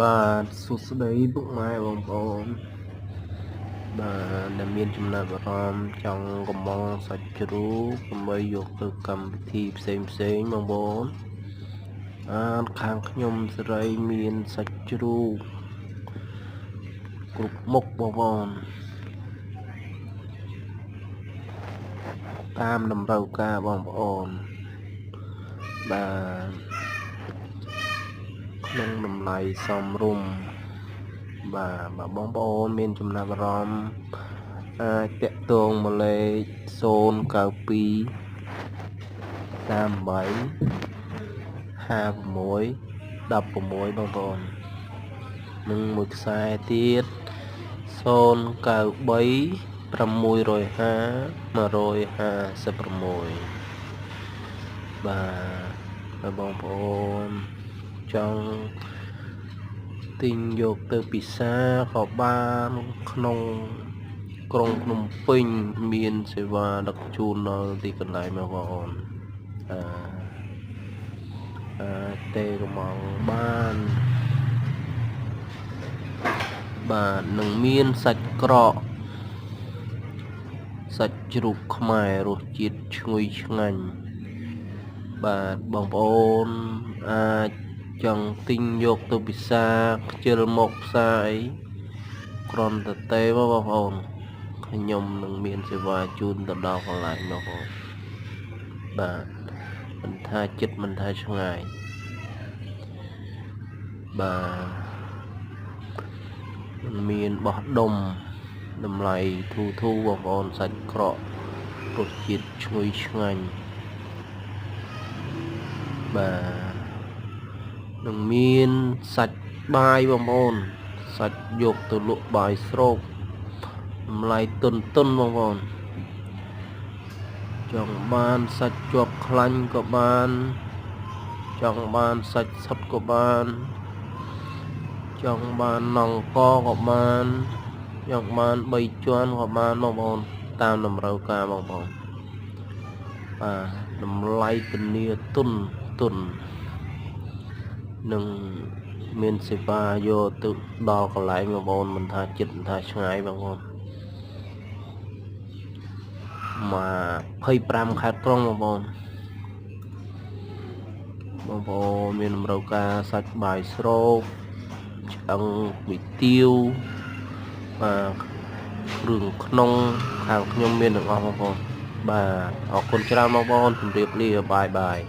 បាទសួស្តីពុកម៉ែបងប្អូនបាទដែលមានចំណាប់អារម្មណ៍ចង់កំងសាច់ជ្រូកដើម្បីយកទៅកម្មវិធីផ្សេងបងប្អូនខាងខ្ញុំសេរីមានសាច់ជ្រូកគ្រប់មុខបងប្អូនតាមតម្រូវការបងប្អូនបាទក្នុងតម្លៃសមរម្យបាទបងប្អូនមានចំណាប់អារម្មណ៍អាចតាក់ទងមកលេខ092 38 56 16បងប្អូននិងមួយខ្សែទៀត093 650 156បាទបងប្អូនចង់ទិញយកទៅពិសាក៏បានក្នុងក្រុងភ្នំពេញមានសេវាដឹកជូនដល់ទីកន្លែងបងប្អូនទេកំងបានបាទនឹងមានសាច់ក្រកសាច់ជ្រូកខ្មែររសជាតិឈ្ងុយឆ្ងាញ់បាទបងប្អូនអាចចង់ទិញយកទៅពិសាខ្ជិលមកផ្សាយគ្រាន់តែទេបងប្អូនខ្ញុំនឹងមានសេវាជូនទៅដល់កន្លែងបងប្អូនបាទមិនថាចិត្តមិនថាឆ្ងាយបាទមានបោះដុំតម្លៃធូរបងប្អូនសាច់ក្រករសជាតិឈ្ងុយឆ្ងាញ់បាទនឹងមានសាច់បាយបងប្អូនសាច់យកទៅលក់បាយស្រូបតម្លៃទុនបងប្អូនចង់បានសាច់ជាប់ខ្លាញ់ក៏បានចង់បានសាច់សុទ្ធក៏បានចង់បាននងកក៏បានចង់បាន3ជាន់ក៏បានបងប្អូនតាមតម្រូវការបងប្អូនបាទតម្លៃធានាទុននឹងមានសេវាយកទៅដល់កន្លែងបងប្អូនមិនថាចិត្តមិនថាឆ្ងាយបងប្អូន25ខេត្តក្រុងបងប្អូនមានតម្រូវការសាច់បាយស្រូបឆ្អឹងគុយទាវបាទគ្រឿងក្នុងខាងខ្ញុំមានទាំងអស់បងប្អូនបាទអរគុណច្រើនបងប្អូនជម្រាបលាបាយ